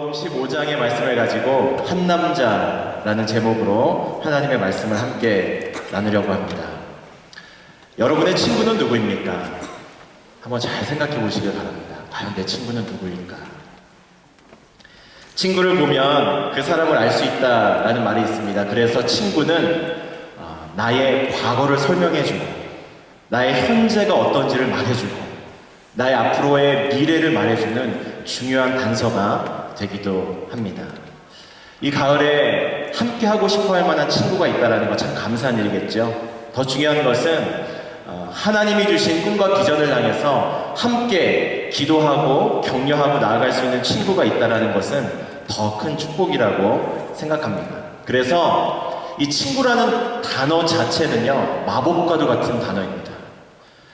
요한복음 15장의 말씀을 가지고 한 남자라는 제목으로 하나님의 말씀을 함께 나누려고 합니다. 여러분의 친구는 누구입니까? 한번 잘 생각해 보시길 바랍니다. 과연 내 친구는 누구일까? 친구를 보면 그 사람을 알 수 있다라는 말이 있습니다. 그래서 친구는 나의 과거를 설명해주고 나의 현재가 어떤지를 말해주고 나의 앞으로의 미래를 말해주는 중요한 단서가 되기도 합니다. 이 가을에 함께 하고 싶어 할 만한 친구가 있다는 거 참 감사한 일이겠죠. 더 중요한 것은 하나님이 주신 꿈과 비전을 향해서 함께 기도하고 격려하고 나아갈 수 있는 친구가 있다는 것은 더 큰 축복이라고 생각합니다. 그래서 이 친구라는 단어 자체는요, 마법과도 같은 단어입니다.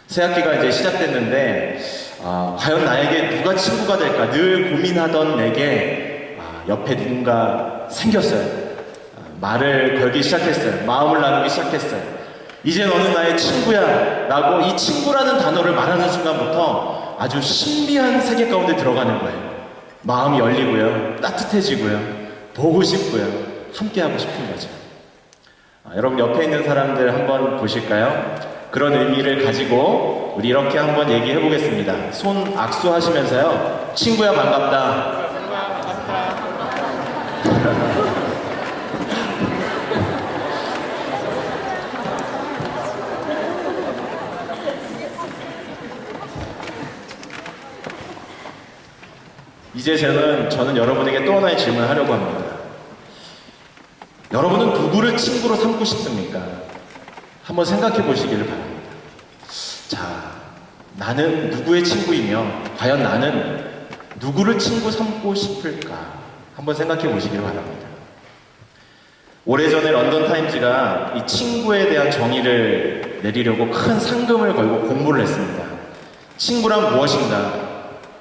새학기가 이제 시작됐는데 과연 나에게 누가 친구가 될까 늘 고민하던 내게 옆에 누군가 생겼어요. 말을 걸기 시작했어요. 마음을 나누기 시작했어요. 이제 너는 나의 친구야 라고 이 친구라는 단어를 말하는 순간부터 아주 신비한 세계 가운데 들어가는 거예요. 마음이 열리고요, 따뜻해지고요, 보고 싶고요, 함께하고 싶은 거죠. 여러분 옆에 있는 사람들 한번 보실까요? 그런 의미를 가지고 우리 이렇게 한번 얘기해 보겠습니다. 손 악수하시면서요. 친구야 반갑다. 이제 저는 여러분에게 또 하나의 질문을 하려고 합니다. 여러분은 누구를 친구로 삼고 싶습니까? 한번 생각해 보시기를 바랍니다. 자, 나는 누구의 친구이며 과연 나는 누구를 친구 삼고 싶을까? 한번 생각해 보시기를 바랍니다. 오래전에 런던 타임즈가 이 친구에 대한 정의를 내리려고 큰 상금을 걸고 공부를 했습니다. 친구란 무엇인가?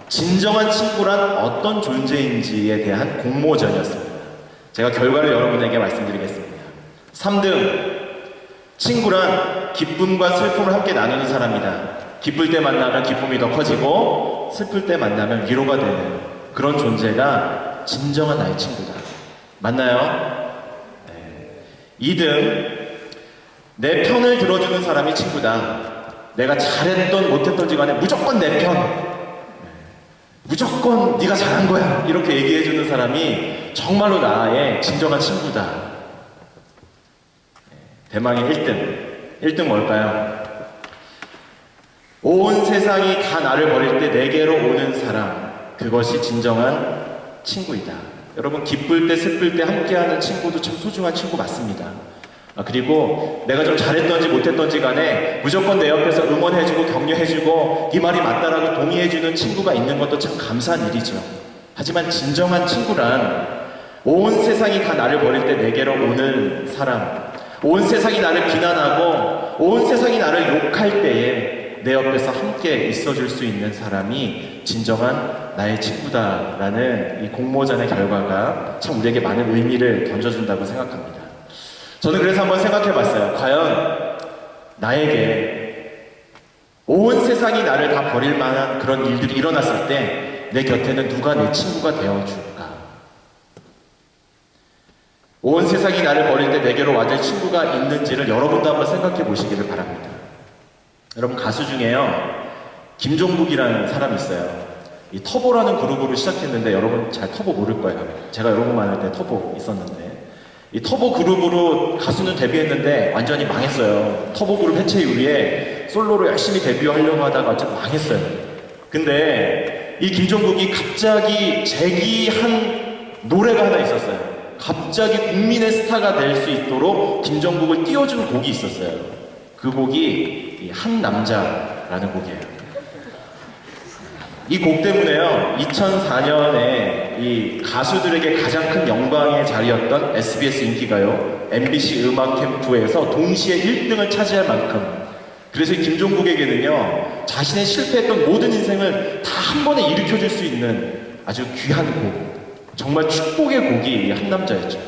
진정한 친구란 어떤 존재인지에 대한 공모전이었습니다. 제가 결과를 여러분에게 말씀드리겠습니다. 3등, 친구란 기쁨과 슬픔을 함께 나누는 사람이다. 기쁠 때 만나면 기쁨이 더 커지고 슬플 때 만나면 위로가 되는 그런 존재가 진정한 나의 친구다. 맞나요? 네. 2등, 내 편을 들어주는 사람이 친구다. 내가 잘했던 못했던지 간에 무조건 내 편. 무조건 네가 잘한 거야 이렇게 얘기해주는 사람이 정말로 나의 진정한 친구다. 대망의 1등 뭘까요? 온 세상이 다 나를 버릴 때 내게로 오는 사람, 그것이 진정한 친구이다. 여러분 기쁠 때 슬플 때 함께하는 친구도 참 소중한 친구 맞습니다. 그리고 내가 좀 잘했던지 못했던지 간에 무조건 내 옆에서 응원해주고 격려해주고 이 말이 맞다라고 동의해주는 친구가 있는 것도 참 감사한 일이죠. 하지만 진정한 친구란 온 세상이 다 나를 버릴 때 내게로 오는 사람, 온 세상이 나를 비난하고 온 세상이 나를 욕할 때에 내 옆에서 함께 있어줄 수 있는 사람이 진정한 나의 친구다라는 이 공모전의 결과가 참 우리에게 많은 의미를 던져준다고 생각합니다. 저는 그래서 한번 생각해봤어요. 과연 나에게 온 세상이 나를 다 버릴 만한 그런 일들이 일어났을 때 내 곁에는 누가 내 친구가 되어줄까? 온 세상이 나를 버릴 때 내게로 와줄 친구가 있는지를 여러분도 한번 생각해 보시기를 바랍니다. 여러분 가수 중에요, 김종국이라는 사람이 있어요. 이 터보라는 그룹으로 시작했는데 여러분 잘 터보 모를 거예요. 제가 여러분만 할 때 터보 있었는데 이 터보 그룹으로 가수는 데뷔했는데 완전히 망했어요. 터보 그룹 해체 이후에 솔로로 열심히 데뷔하려고 하다가 좀 망했어요. 근데 이 김종국이 갑자기 재기한 노래가 하나 있었어요. 갑자기 국민의 스타가 될 수 있도록 김종국을 띄워준 곡이 있었어요. 그 곡이 한 남자라는 곡이에요. 이 곡 때문에요, 2004년에 이 가수들에게 가장 큰 영광의 자리였던 SBS 인기가요, MBC 음악 캠프에서 동시에 1등을 차지할 만큼, 그래서 김종국에게는요, 자신의 실패했던 모든 인생을 다 한 번에 일으켜줄 수 있는 아주 귀한 곡, 정말 축복의 곡이 한 남자였죠.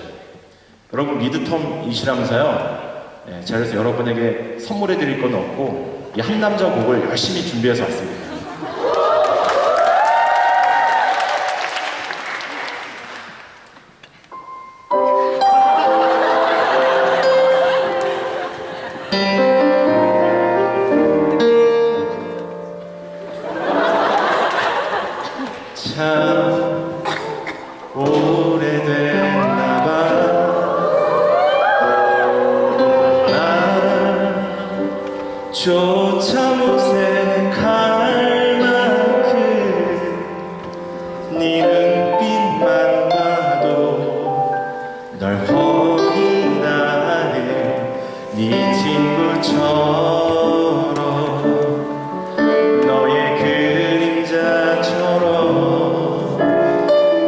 여러분 미드텀이시라면서요, 제가 그래서 여러분에게 선물해 드릴 건 없고 이 한 남자 곡을 열심히 준비해서 왔습니다. 참 오래됐나 봐. 조차 모색할 만큼 네 눈빛만 봐도 널 훤히 나는 네 친구처럼 너의 그림자처럼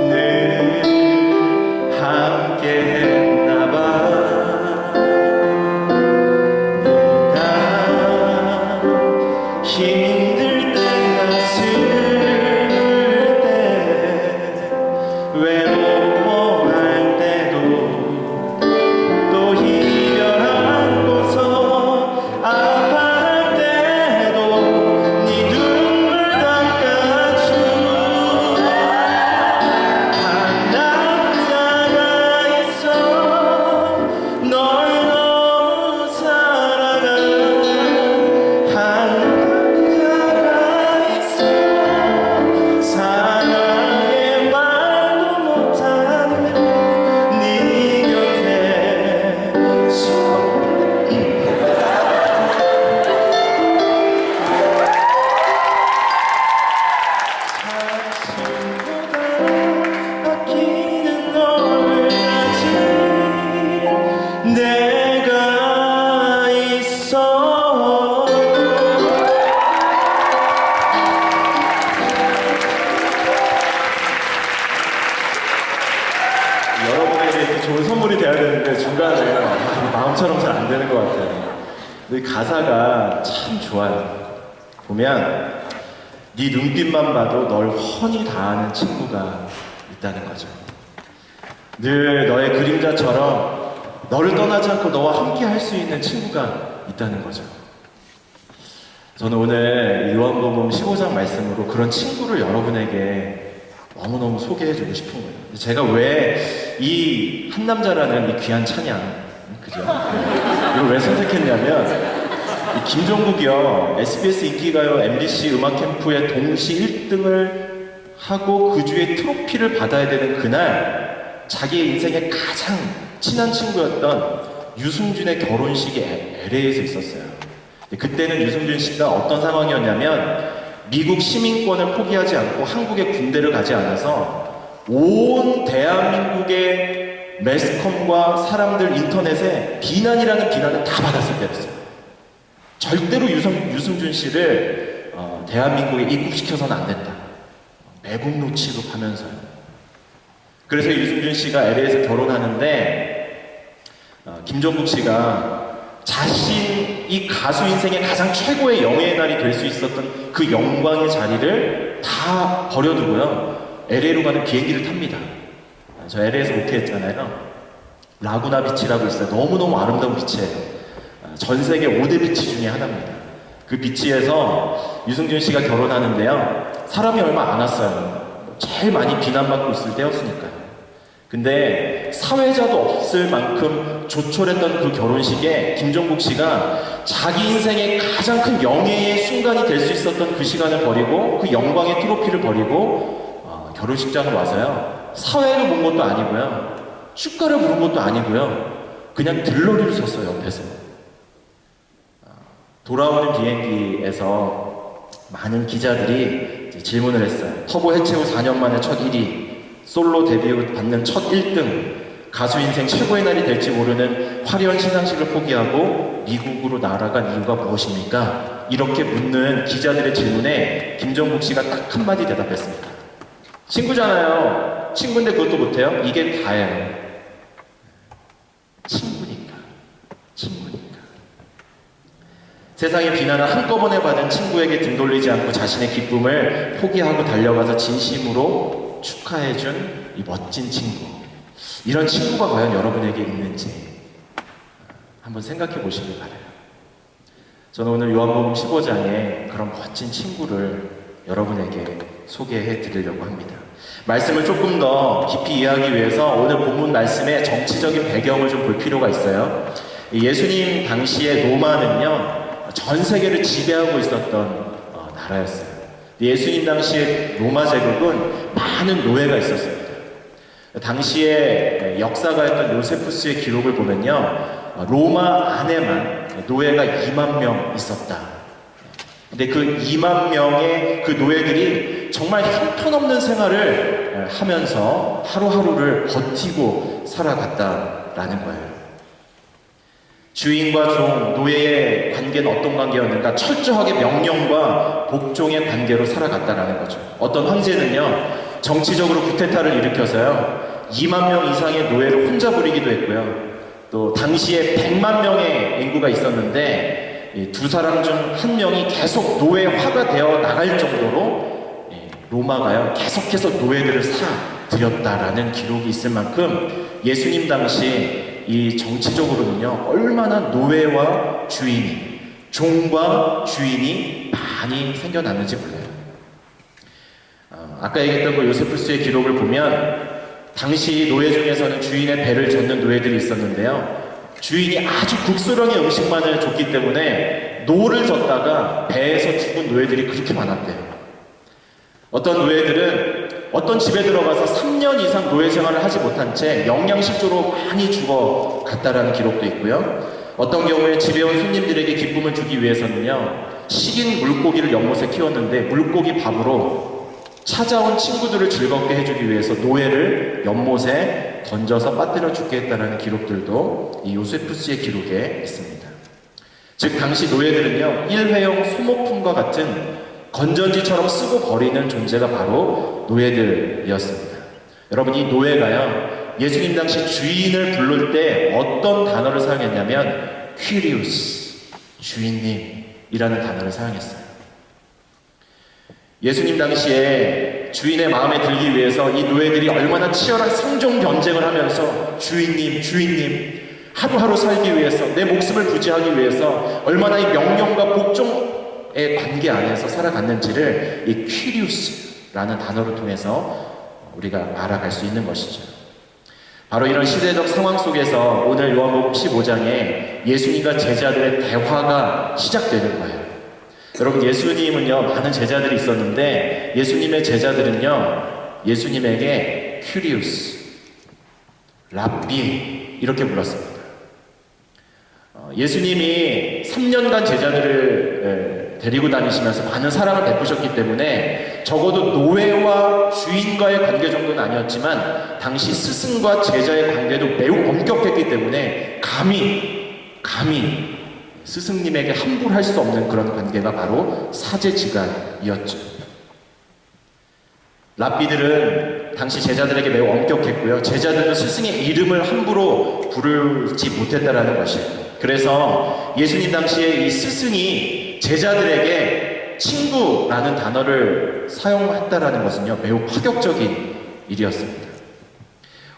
늘 함께 했나 봐. 힘들 때나 슬플 때 외로워할 때도 또 이별하고서 아파할 때도 네 눈물 닦아준 한 남자가 있어. 널 너무 사랑한 한 사랑의 말도 못하는 네 곁에서 자신보다 아끼는 널 아직 내가 있어. 여러분에게 이렇게 좋은 선물이 돼야 되는데 중간에 마음처럼 잘 안 되는 것 같아요. 근데 가사가 참 좋아요. 보면 네 눈빛만 봐도 널 훤히 다 아는 친구가 있다는 거죠. 늘 너의 그림자처럼 너를 떠나지 않고 너와 함께 할 수 있는 친구가 있다는 거죠. 저는 오늘 요한복음 15장 말씀으로 그런 친구를 여러분에게 너무너무 소개해주고 싶은 거예요. 제가 왜 이 한 남자라는 이 귀한 찬양, 그죠? 이걸 왜 선택했냐면, 이 김종국이요, SBS 인기가요 MBC 음악캠프의 동시 1등을 하고 그 주에 트로피를 받아야 되는 그날 자기의 인생의 가장 친한 친구였던 유승준의 결혼식이 LA에서 있었어요. 그때는 유승준 씨가 어떤 상황이었냐면 미국 시민권을 포기하지 않고 한국의 군대를 가지 않아서 온 대한민국의 매스컴과 사람들 인터넷에 비난이라는 비난을 다 받았을 때였어요. 절대로 유승준 씨를 대한민국에 입국시켜서는 안 된다. 매국노 취급하면서요. 그래서 유승준 씨가 LA에서 결혼하는데 김종국 씨가 자신이 가수 인생의 가장 최고의 영예의 날이 될 수 있었던 그 영광의 자리를 다 버려두고요. LA로 가는 비행기를 탑니다. 저 LA에서 목회했잖아요. 라구나 비치라고 있어요. 너무너무 아름다운 비치예요. 전 세계 5대 비치 중에 하나입니다. 그 비치에서 유승준 씨가 결혼하는데요. 사람이 얼마 안 왔어요. 제일 많이 비난받고 있을 때였으니까요. 근데 사회자도 없을 만큼 조촐했던 그 결혼식에 김종국 씨가 자기 인생의 가장 큰 영예의 순간이 될 수 있었던 그 시간을 버리고 그 영광의 트로피를 버리고 결혼식장을 와서요. 사회를 본 것도 아니고요. 축가를 부른 것도 아니고요. 그냥 들러리를 섰어요. 옆에서. 돌아오는 비행기에서 많은 기자들이 질문을 했어요. 터보 해체 후 4년 만에 첫 1위, 솔로 데뷔 후 받는 첫 1등, 가수 인생 최고의 날이 될지 모르는 화려한 시상식을 포기하고 미국으로 날아간 이유가 무엇입니까? 이렇게 묻는 기자들의 질문에 김종국 씨가 딱 한마디 대답했습니다. 친구잖아요. 친구인데 그것도 못해요? 이게 다예요. 친구니까. 세상의 비난을 한꺼번에 받은 친구에게 등 돌리지 않고 자신의 기쁨을 포기하고 달려가서 진심으로 축하해준 이 멋진 친구. 이런 친구가 과연 여러분에게 있는지 한번 생각해 보시길 바라요. 저는 오늘 요한복음 15장에 그런 멋진 친구를 여러분에게 소개해 드리려고 합니다. 말씀을 조금 더 깊이 이해하기 위해서 오늘 본문 말씀의 정치적인 배경을 좀 볼 필요가 있어요. 예수님 당시의 로마는요, 전 세계를 지배하고 있었던 나라였어요. 예수님 당시의 로마 제국은 많은 노예가 있었습니다. 당시에 역사가였던 요세푸스의 기록을 보면요, 로마 안에만 노예가 2만 명 있었다. 근데 그 2만 명의 그 노예들이 정말 형편없는 생활을 하면서 하루하루를 버티고 살아갔다라는 거예요. 주인과 종, 노예의 관계는 어떤 관계였는가? 철저하게 명령과 복종의 관계로 살아갔다라는 거죠. 어떤 황제는요, 정치적으로 쿠데타를 일으켜서요, 2만 명 이상의 노예를 혼자 부리기도 했고요. 또 당시에 100만 명의 인구가 있었는데 두 사람 중 한 명이 계속 노예화가 되어 나갈 정도로 로마가요, 계속해서 노예들을 사들였다라는 기록이 있을 만큼 예수님 당시 이 정치적으로는요, 얼마나 노예와 주인이, 종과 주인이 많이 생겨났는지 몰라요. 아까 얘기했던 그 요세푸스의 기록을 보면 당시 노예 중에서는 주인의 배를 젓는 노예들이 있었는데요, 주인이 아주 국소량의 음식만을 줬기 때문에 노를 젓다가 배에서 죽은 노예들이 그렇게 많았대요. 어떤 노예들은 어떤 집에 들어가서 3년 이상 노예 생활을 하지 못한 채 영양실조로 많이 죽어갔다라는 기록도 있고요. 어떤 경우에 집에 온 손님들에게 기쁨을 주기 위해서는요, 식인 물고기를 연못에 키웠는데 물고기 밥으로 찾아온 친구들을 즐겁게 해주기 위해서 노예를 연못에 던져서 빠뜨려 죽게 했다는 기록들도 이 요세푸스의 기록에 있습니다. 즉 당시 노예들은요, 일회용 소모품과 같은 건전지처럼 쓰고 버리는 존재가 바로 노예들이었습니다. 여러분, 이 노예가요, 예수님 당시 주인을 부를 때 어떤 단어를 사용했냐면 퀴리우스, 주인님이라는 단어를 사용했어요. 예수님 당시에 주인의 마음에 들기 위해서 이 노예들이 얼마나 치열한 생존 경쟁을 하면서 주인님, 주인님, 하루하루 살기 위해서, 내 목숨을 부지하기 위해서 얼마나 이 명령과 복종의 관계 안에서 살아갔는지를 이 퀴리우스라는 단어를 통해서 우리가 알아갈 수 있는 것이죠. 바로 이런 시대적 상황 속에서 오늘 요한복음 15장에 예수님과 제자들의 대화가 시작되는 거예요. 여러분, 예수님은요, 많은 제자들이 있었는데 예수님의 제자들은요, 예수님에게 큐리우스, 랍비 이렇게 불렀습니다. 예수님이 3년간 제자들을 데리고 다니시면서 많은 사랑을 베푸셨기 때문에 적어도 노예와 주인과의 관계 정도는 아니었지만 당시 스승과 제자의 관계도 매우 엄격했기 때문에 감히 스승님에게 함부로 할 수 없는 그런 관계가 바로 사제지간이었죠. 랍비들은 당시 제자들에게 매우 엄격했고요. 제자들도 스승의 이름을 함부로 부르지 못했다라는 것이에요. 그래서 예수님 당시에 이 스승이 제자들에게 친구라는 단어를 사용했다라는 것은요, 매우 파격적인 일이었습니다.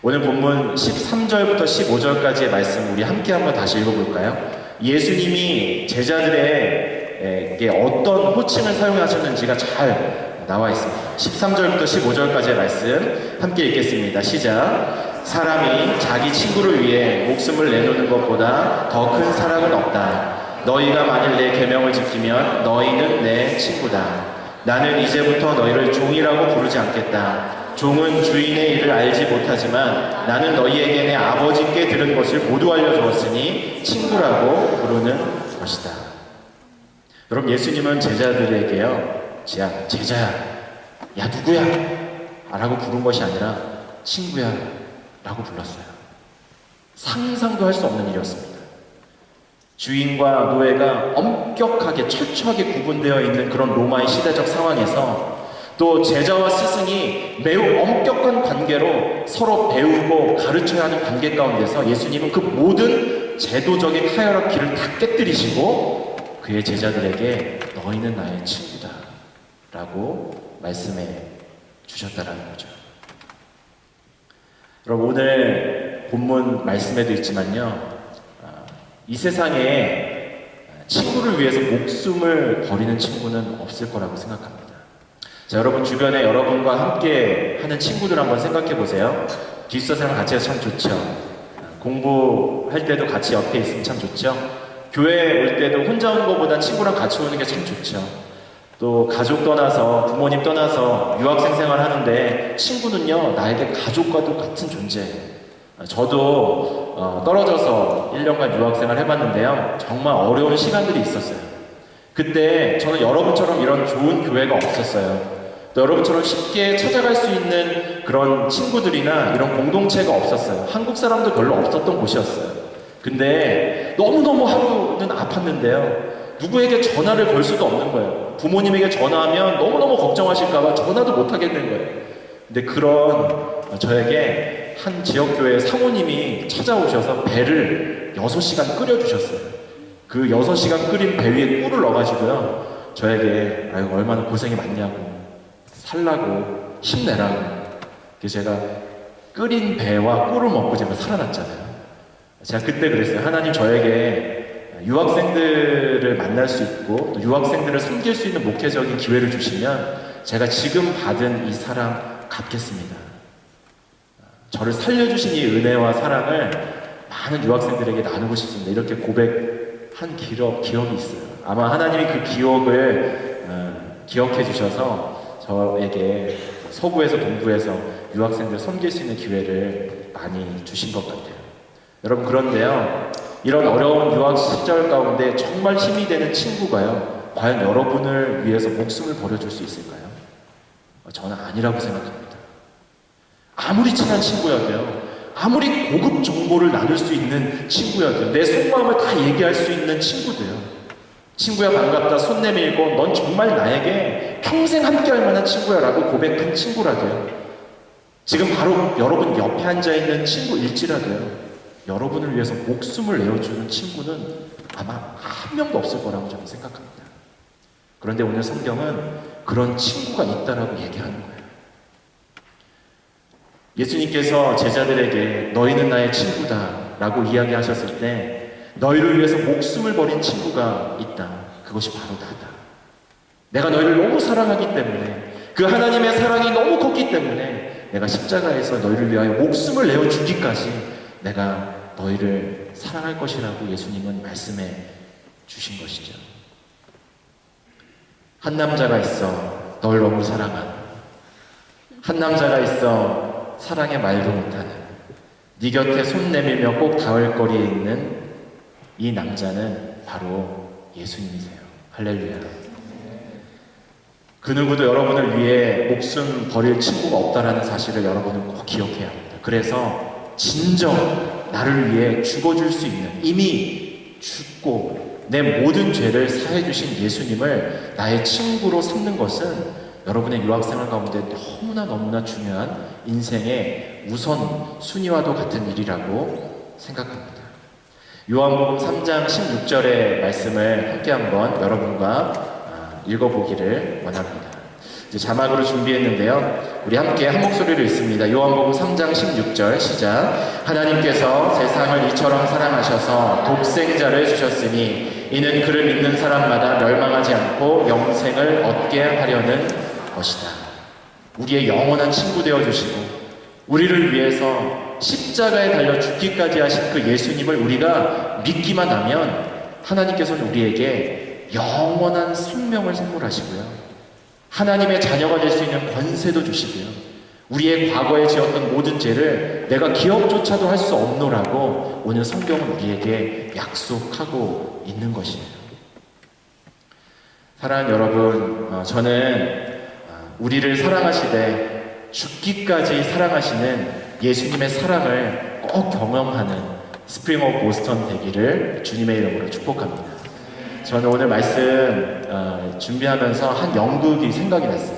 오늘 본문 13절부터 15절까지의 말씀 우리 함께 한번 다시 읽어볼까요? 예수님이 제자들에게 어떤 호칭을 사용하셨는지가 잘 나와 있습니다. 13절부터 15절까지의 말씀 함께 읽겠습니다. 시작. 사람이 자기 친구를 위해 목숨을 내놓는 것보다 더 큰 사랑은 없다. 너희가 만일 내 계명을 지키면 너희는 내 친구다. 나는 이제부터 너희를 종이라고 부르지 않겠다. 종은 주인의 일을 알지 못하지만 나는 너희에게 내 아버지께 들은 것을 모두 알려주었으니 친구라고 부르는 것이다. 여러분, 예수님은 제자들에게요, 제자야, 야 누구야? 라고 부른 것이 아니라 친구야 라고 불렀어요. 상상도 할 수 없는 일이었습니다. 주인과 노예가 엄격하게 철저하게 구분되어 있는 그런 로마의 시대적 상황에서 또 제자와 스승이 매우 엄격한 관계로 서로 배우고 가르쳐야 하는 관계 가운데서 예수님은 그 모든 제도적인 하이어라키를 다 깨뜨리시고 그의 제자들에게 너희는 나의 친구다 라고 말씀해 주셨다라는 거죠. 여러분, 오늘 본문 말씀에도 있지만요, 이 세상에 친구를 위해서 목숨을 버리는 친구는 없을 거라고 생각합니다. 자, 여러분 주변에 여러분과 함께 하는 친구들 한번 생각해 보세요. 기숙사 생활 같이 해서 참 좋죠. 공부할 때도 같이 옆에 있으면 참 좋죠. 교회 올 때도 혼자 오는 것보다 친구랑 같이 오는 게 참 좋죠. 또 가족 떠나서 부모님 떠나서 유학생 생활 하는데 친구는요 나에게 가족과도 같은 존재예요. 저도 떨어져서 1년간 유학생활 해봤는데요 정말 어려운 시간들이 있었어요. 그때 저는 여러분처럼 이런 좋은 교회가 없었어요. 또 여러분처럼 쉽게 찾아갈 수 있는 그런 친구들이나 이런 공동체가 없었어요. 한국 사람도 별로 없었던 곳이었어요. 근데 너무너무 하루는 아팠는데요 누구에게 전화를 걸 수도 없는 거예요. 부모님에게 전화하면 너무너무 걱정하실까봐 전화도 못 하게 된 거예요. 근데 그런 저에게 한 지역교회 사모님이 찾아오셔서 배를 6시간 끓여주셨어요. 그 6시간 끓인 배 위에 꿀을 넣어가지고요 저에게 아유 얼마나 고생이 많냐고 살라고 힘내라고. 그래서 제가 끓인 배와 꿀을 먹고 제가 살아났잖아요. 제가 그때 그랬어요. 하나님 저에게 유학생들을 만날 수 있고 또 유학생들을 섬길 수 있는 목회적인 기회를 주시면 제가 지금 받은 이 사랑 갚겠습니다. 저를 살려주신 이 은혜와 사랑을 많은 유학생들에게 나누고 싶습니다. 이렇게 고백한 기억이 있어요. 아마 하나님이 그 기억을 기억해 주셔서 저에게 서구에서 동부에서 유학생들 섬길 수 있는 기회를 많이 주신 것 같아요. 여러분 그런데요 이런 어려운 유학 시절 가운데 정말 힘이 되는 친구가요 과연 여러분을 위해서 목숨을 버려줄 수 있을까요? 저는 아니라고 생각합니다. 아무리 친한 친구여도요 아무리 고급 정보를 나눌 수 있는 친구여도요 내 속마음을 다 얘기할 수 있는 친구도요 친구야 반갑다 손 내밀고 넌 정말 나에게 평생 함께할 만한 친구야 라고 고백한 친구라도요 지금 바로 여러분 옆에 앉아있는 친구일지라도요 여러분을 위해서 목숨을 내어주는 친구는 아마 한 명도 없을 거라고 저는 생각합니다. 그런데 오늘 성경은 그런 친구가 있다라고 얘기하는 거예요. 예수님께서 제자들에게 너희는 나의 친구다 라고 이야기하셨을 때 너희를 위해서 목숨을 버린 친구가 있다. 그것이 바로 나다. 내가 너희를 너무 사랑하기 때문에 그 하나님의 사랑이 너무 컸기 때문에 내가 십자가에서 너희를 위하여 목숨을 내어주기까지 내가 너희를 사랑할 것이라고 예수님은 말씀해 주신 것이죠. 한 남자가 있어 널 너무 사랑하는 한 남자가 있어 사랑의 말도 못하는 네 곁에 손 내밀며 꼭 닿을 거리에 있는 이 남자는 바로 예수님이세요. 할렐루야. 그 누구도 여러분을 위해 목숨 버릴 친구가 없다라는 사실을 여러분은 꼭 기억해야 합니다. 그래서 진정 나를 위해 죽어줄 수 있는 이미 죽고 내 모든 죄를 사해주신 예수님을 나의 친구로 삼는 것은 여러분의 유학생활 가운데 너무나 중요한 인생의 우선 순위와도 같은 일이라고 생각합니다. 요한복음 3장 16절의 말씀을 함께 한번 여러분과 읽어보기를 원합니다. 이제 자막으로 준비했는데요. 우리 함께 한 목소리로 읽습니다. 요한복음 3장 16절 시작. 하나님께서 세상을 이처럼 사랑하셔서 독생자를 주셨으니 이는 그를 믿는 사람마다 멸망하지 않고 영생을 얻게 하려는 것이다. 우리의 영원한 친구 되어주시고 우리를 위해서 십자가에 달려 죽기까지 하신 그 예수님을 우리가 믿기만 하면 하나님께서는 우리에게 영원한 생명을 선물하시고요. 하나님의 자녀가 될 수 있는 권세도 주시고요. 우리의 과거에 지었던 모든 죄를 내가 기억조차도 할 수 없노라고 오늘 성경은 우리에게 약속하고 있는 것이에요. 사랑하는 여러분, 저는 우리를 사랑하시되 죽기까지 사랑하시는 예수님의 사랑을 꼭 경험하는 스프링 오브 보스턴 되기를 주님의 이름으로 축복합니다. 저는 오늘 말씀 준비하면서 한 연극이 생각이 났어요.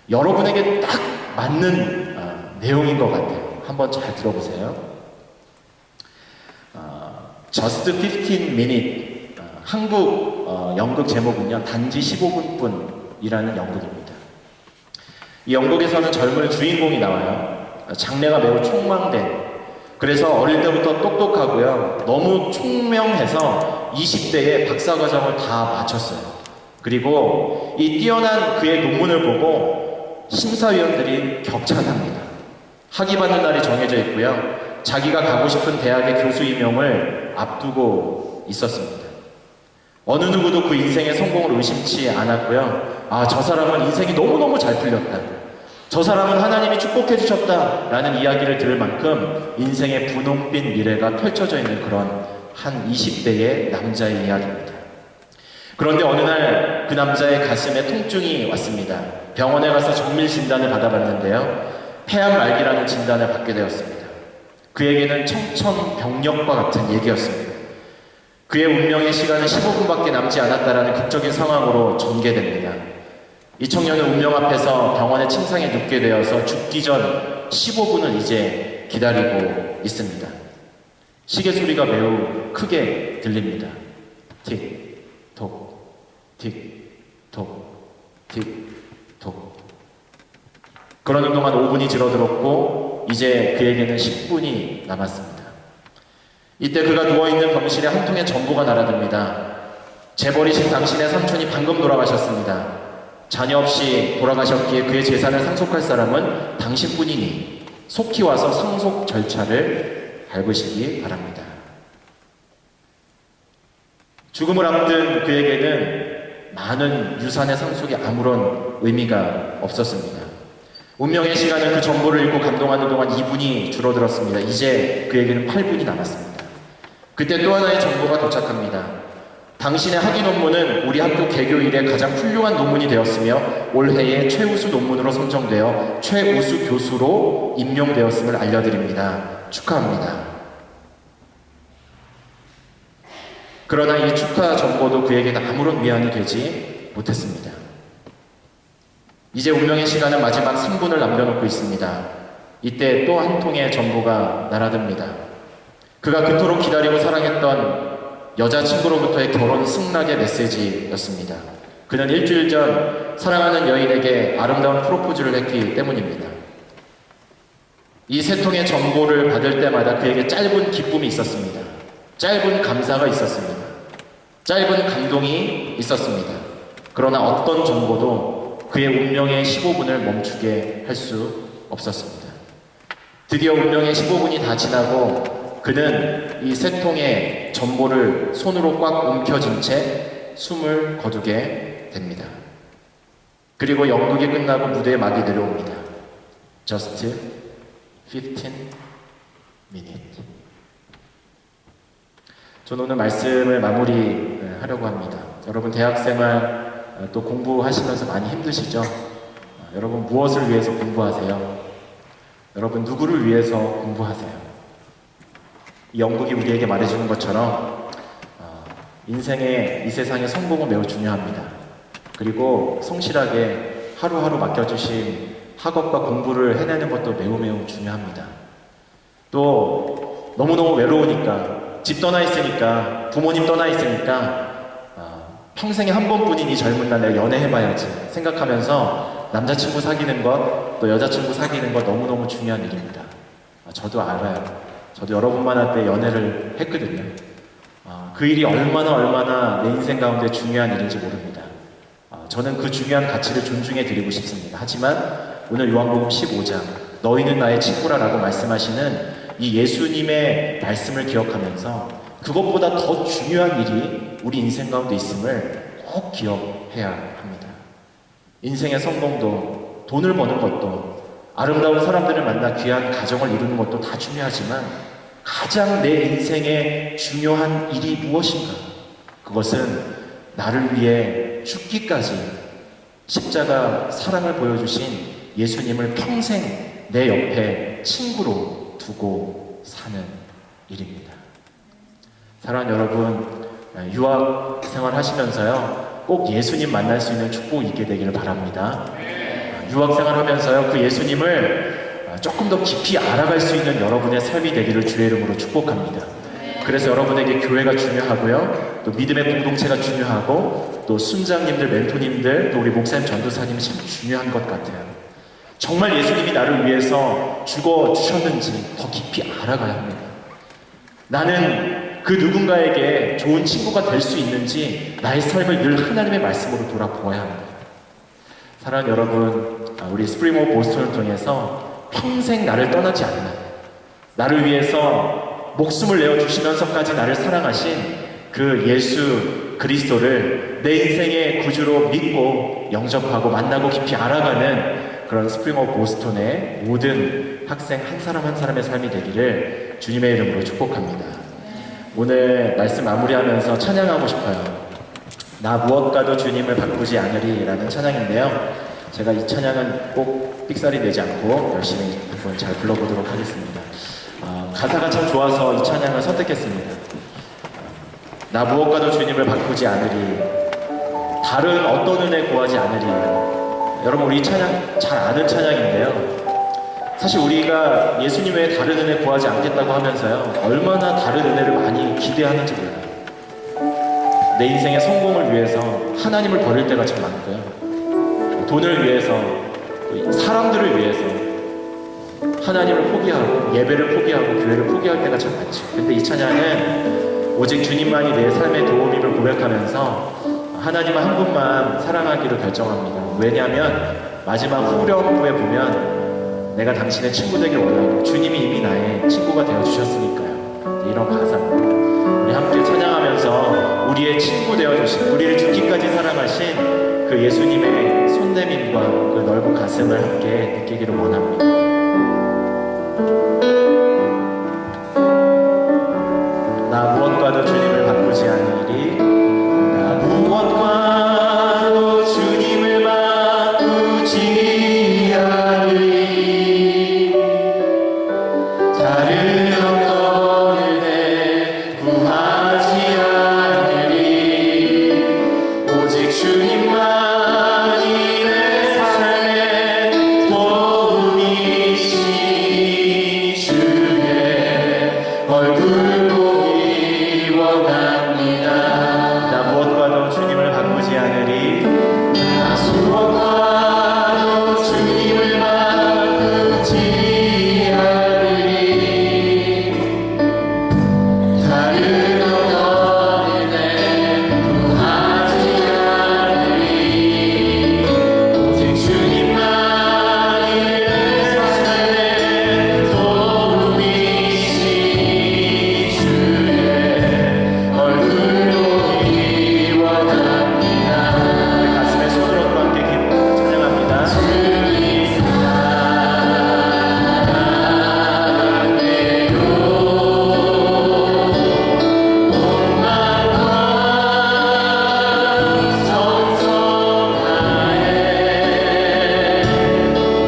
여러분에게 딱 맞는 내용인 것 같아요. 한번 잘 들어보세요. Just 15 minute 한국 연극 제목은요 단지 15분뿐이라는 연극입니다. 이 연극에서는 젊은 주인공이 나와요. 장래가 매우 촉망된, 그래서 어릴 때부터 똑똑하고요 너무 총명해서 20대에 박사과정을 다 마쳤어요. 그리고 이 뛰어난 그의 논문을 보고 심사위원들이 격찬합니다. 학위 받는 날이 정해져 있고요 자기가 가고 싶은 대학의 교수 임용을 앞두고 있었습니다. 어느 누구도 그 인생의 성공을 의심치 않았고요. 아, 저 사람은 인생이 너무너무 잘 풀렸다. 저 사람은 하나님이 축복해 주셨다라는 이야기를 들을 만큼 인생의 분홍빛 미래가 펼쳐져 있는 그런 한 20대의 남자의 이야기입니다. 그런데 어느 날 그 남자의 가슴에 통증이 왔습니다. 병원에 가서 정밀 진단을 받아봤는데요. 폐암 말기라는 진단을 받게 되었습니다. 그에게는 청천벽력과 같은 얘기였습니다. 그의 운명의 시간은 15분밖에 남지 않았다라는 극적인 상황으로 전개됩니다. 이 청년은 운명 앞에서 병원의 침상에 눕게 되어서 죽기 전 15분을 이제 기다리고 있습니다. 시계 소리가 매우 크게 들립니다. 틱, 톡, 틱, 톡, 틱, 톡. 그러는 동안 5분이 줄어들었고 이제 그에게는 10분이 남았습니다. 이때 그가 누워있는 병실에 한 통의 전보가 날아듭니다. 재벌이신 당신의 삼촌이 방금 돌아가셨습니다. 자녀 없이 돌아가셨기에 그의 재산을 상속할 사람은 당신뿐이니 속히 와서 상속 절차를 밟으시기 바랍니다. 죽음을 앞둔 그에게는 많은 유산의 상속이 아무런 의미가 없었습니다. 운명의 시간은 그 정보를 읽고 감동하는 동안 2분이 줄어들었습니다. 이제 그에게는 8분이 남았습니다. 그때 또 하나의 정보가 도착합니다. 당신의 학위 논문은 우리 학교 개교 이래 가장 훌륭한 논문이 되었으며 올해의 최우수 논문으로 선정되어 최우수 교수로 임명되었음을 알려드립니다. 축하합니다. 그러나 이 축하 정보도 그에게는 아무런 위안이 되지 못했습니다. 이제 운명의 시간은 마지막 3분을 남겨놓고 있습니다. 이때 또 한 통의 정보가 날아듭니다. 그가 그토록 기다리고 사랑했던 여자친구로부터의 결혼 승낙의 메시지였습니다. 그는 일주일 전 사랑하는 여인에게 아름다운 프로포즈를 했기 때문입니다. 이 세 통의 정보를 받을 때마다 그에게 짧은 기쁨이 있었습니다. 짧은 감사가 있었습니다. 짧은 감동이 있었습니다. 그러나 어떤 정보도 그의 운명의 15분을 멈추게 할 수 없었습니다. 드디어 운명의 15분이 다 지나고 그는 이 세 통의 전보를 손으로 꽉 움켜쥔 채 숨을 거두게 됩니다. 그리고 연극이 끝나고 무대에 막이 내려옵니다. Just 15 minutes. 저는 오늘 말씀을 마무리하려고 합니다. 여러분 대학생활 또 공부하시면서 많이 힘드시죠? 여러분 무엇을 위해서 공부하세요? 여러분 누구를 위해서 공부하세요? 이 연극이 우리에게 말해주는 것처럼 인생의 이 세상의 성공은 매우 중요합니다. 그리고 성실하게 하루하루 맡겨주신 학업과 공부를 해내는 것도 매우 중요합니다. 또 너무너무 외로우니까 집 떠나 있으니까 부모님 떠나 있으니까 평생에 한 번뿐인 이 젊은 날 내가 연애해봐야지 생각하면서 남자친구 사귀는 것 또 여자친구 사귀는 것 너무너무 중요한 일입니다. 저도 알아요. 저도 여러분만 할 때 연애를 했거든요. 그 일이 얼마나 내 인생 가운데 중요한 일인지 모릅니다. 저는 그 중요한 가치를 존중해 드리고 싶습니다. 하지만 오늘 요한복음 15장 너희는 나의 친구라 라고 말씀하시는 이 예수님의 말씀을 기억하면서 그것보다 더 중요한 일이 우리 인생 가운데 있음을 꼭 기억해야 합니다. 인생의 성공도 돈을 버는 것도 아름다운 사람들을 만나 귀한 가정을 이루는 것도 다 중요하지만 가장 내 인생의 중요한 일이 무엇인가? 그것은 나를 위해 죽기까지 십자가 사랑을 보여주신 예수님을 평생 내 옆에 친구로 두고 사는 일입니다. 사랑하는 여러분, 유학 생활 하시면서요, 꼭 예수님 만날 수 있는 축복이 있게 되기를 바랍니다. 유학 생활 하면서요, 그 예수님을 조금 더 깊이 알아갈 수 있는 여러분의 삶이 되기를 주의 이름으로 축복합니다. 그래서 여러분에게 교회가 중요하고요, 또 믿음의 공동체가 중요하고, 또 순장님들, 멘토님들, 또 우리 목사님, 전도사님이 참 중요한 것 같아요. 정말 예수님이 나를 위해서 죽어주셨는지 더 깊이 알아가야 합니다. 나는 그 누군가에게 좋은 친구가 될 수 있는지 나의 삶을 늘 하나님의 말씀으로 돌아보아야 합니다. 사랑하는 여러분, 우리 스프링 오브 보스턴을 통해서 평생 나를 떠나지 않는, 나를 위해서 목숨을 내어주시면서까지 나를 사랑하신 그 예수 그리스도를 내 인생의 구주로 믿고 영접하고 만나고 깊이 알아가는 그런 스프링 오브 보스턴의 모든 학생 한 사람 한 사람의 삶이 되기를 주님의 이름으로 축복합니다. 오늘 말씀 마무리하면서 찬양하고 싶어요. 나 무엇과도 주님을 바꾸지 않으리 라는 찬양인데요. 제가 이 찬양은 꼭 삑사리 내지 않고 열심히 한번 잘 불러보도록 하겠습니다. 가사가 참 좋아서 이 찬양을 선택했습니다. 나 무엇과도 주님을 바꾸지 않으리, 다른 어떤 은혜 구하지 않으리. 여러분, 우리 이 찬양 잘 아는 찬양인데요. 사실 우리가 예수님 외에 다른 은혜 구하지 않겠다고 하면서요, 얼마나 다른 은혜를 많이 기대하는지 몰라요. 내 인생의 성공을 위해서 하나님을 버릴 때가 참 많고요. 돈을 위해서, 사람들을 위해서 하나님을 포기하고 예배를 포기하고 교회를 포기할 때가 참 많죠. 근데 이 찬양은 오직 주님만이 내 삶의 도움임을 고백하면서 하나님 한 분만 사랑하기로 결정합니다. 왜냐하면 마지막 후렴부에 보면 내가 당신의 친구 되길 원하고 주님이 이미 나의 친구가 되어주셨으니까요. 이런 가사입니다. 우리 함께 찬양하면서 우리의 친구 되어주신, 우리를 죽기까지 사랑하신 그 예수님의 손내밈과 그 넓은 가슴을 함께 느끼기를 원합니다. 나 무엇과도 주님을 바꾸지 않으리, 나 무엇과도 주님을 바꾸지 않으리, 다른 어떤 은혜 구하지 않으리, 오직 주님만이 내 삶의 도움이시 주의 얼굴 나 무엇과도 주님을 바꾸지 않으리, 나 무엇과도 주님을 바꾸지 않으리, 다른 어떤 은혜 구하지 않으리, 오직 주님만이 내 삶의 도움이시 주의 얼굴로 가슴에 손을 얹고 함께 찬양합니다. 주님 사랑해요. 온 마음과 정성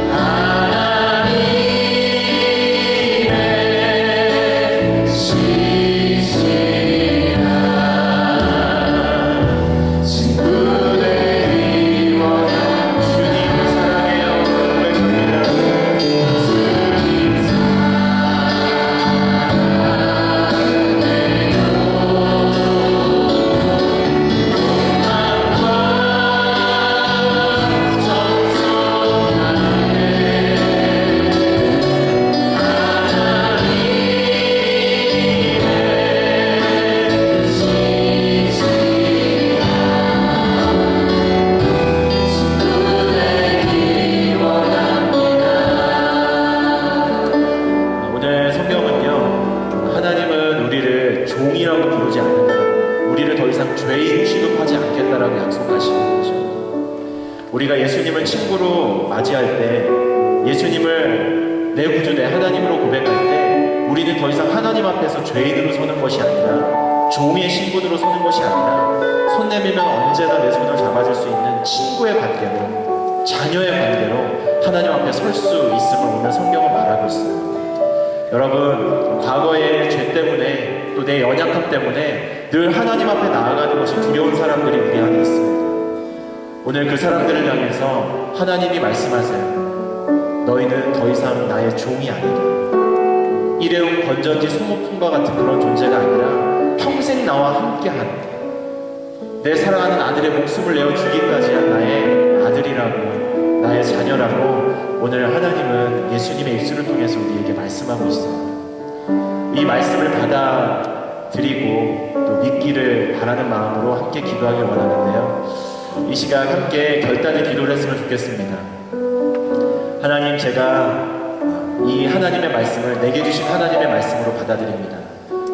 다해 하나님의 시시한 친구 되기 원한 주님을 사랑해요. 고백합니다. 주님 사랑해요. 마음과 정성 다해 하나님의 시시한 오늘 성경은요, 하나님은 우리를 종이라고 부르지 않는다, 우리를 더 이상 죄인 취급하지 않겠다라고 약속하시는 거죠. 우리가 예수님을 친구로 맞이할 때, 예수님을 내 구주, 내 하나님으로 고백할 때, 우리는 더 이상 하나님 앞에서 죄인으로 서는 것이 아니라 종의 신분으로 서는 것이 아니라 손 내밀면 언제나 내 손을 잡아줄 수 있는 친구의 관계로, 자녀의 관계로 하나님 앞에 설 수 있음을 오늘 성경은 말하고 있어요. 여러분, 과거의 죄 때문에 또 내 연약함 때문에 늘 하나님 앞에 나아가는 것이 두려운 사람들이 우리 안에 있습니다. 오늘 그 사람들을 향해서 하나님이 말씀하세요. 너희는 더 이상 나의 종이 아니라, 일회용 건전지 소모품과 같은 그런 존재가 아니라 평생 나와 함께한, 내 사랑하는 아들의 목숨을 내어 주기까지 한 나의 아들이라고, 나의 자녀라고 오늘 하나님은 예수님의 입술을 통해서 우리에게 말씀하고 있어요. 이 말씀을 받아들이고 또 믿기를 바라는 마음으로 함께 기도하길 원하는데요. 이 시간 함께 결단의 기도를 했으면 좋겠습니다. 하나님, 제가 이 하나님의 말씀을, 내게 주신 하나님의 말씀으로 받아들입니다.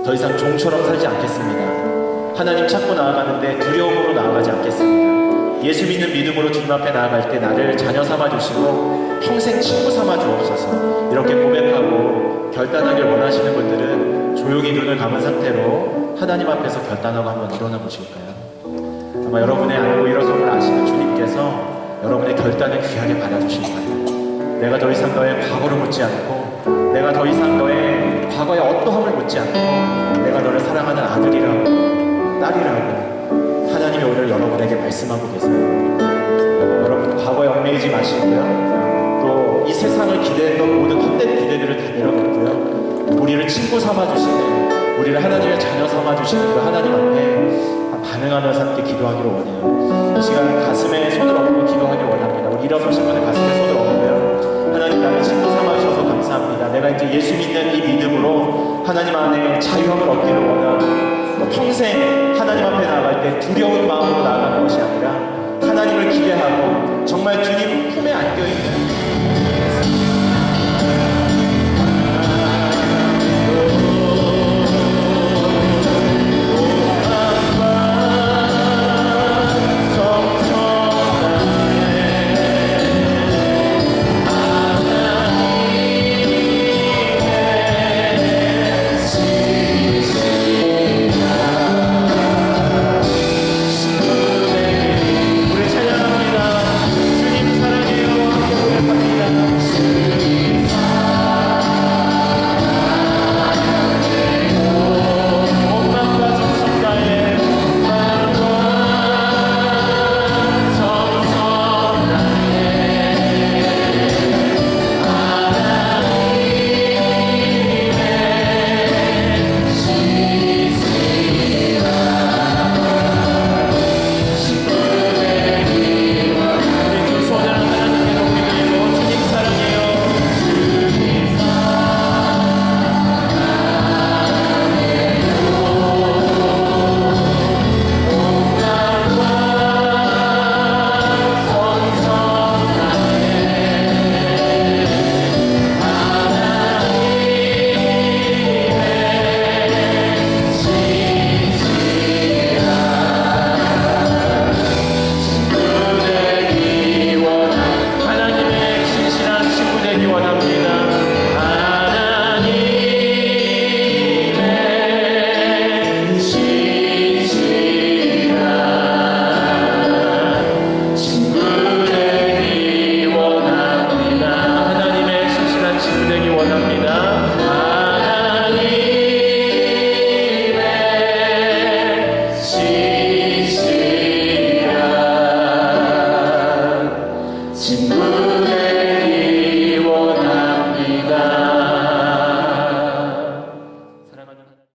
더 이상 종처럼 살지 않겠습니다. 하나님 찾고 나아가는데 두려움으로 나아가지 않겠습니다. 예수 믿는 믿음으로 주님 앞에 나아갈 때 나를 자녀 삼아 주시고 평생 친구 삼아 주옵소서. 이렇게 고백하고 결단하길 원하시는 분들은 조용히 눈을 감은 상태로 하나님 앞에서 결단하고 한번 일어나 보실까요? 아마 여러분의 알고 일어섬을 아시는 주님께서 여러분의 결단을 귀하게 받아주실 거예요. 내가 더 이상 너의 과거를 묻지 않고, 내가 더 이상 너의 과거의 어떠함을 묻지 않고, 내가 너를 사랑하는 아들이라고, 딸이라고 하나님이 오늘 여러분에게 말씀하고 계세요. 여러분 과거에 얽매이지 마시고요. 또 이 세상을 기대했던 모든 헛된 기대들을 다 내려놓고요. 우리를 친구 삼아주시는, 우리를 하나님의 자녀 삼아주시는 그 하나님 앞에 반응하면서 함께 기도하기를 원해요. 이 시간 가슴에 손을 얹고 기도하기를 원합니다. 우리 일어서신 분의 가슴에 손을 얹고요. 하나님 나를 친구 삼아주셔서 감사합니다. 내가 이제 예수 믿는 이 믿음으로 하나님 안에 자유함을 얻기를 원하고, 평생 하나님 앞에 나아갈 때 두려운 마음으로 나아가는 것이 아니라 하나님을 기대하고 정말 주님 품에 안겨있는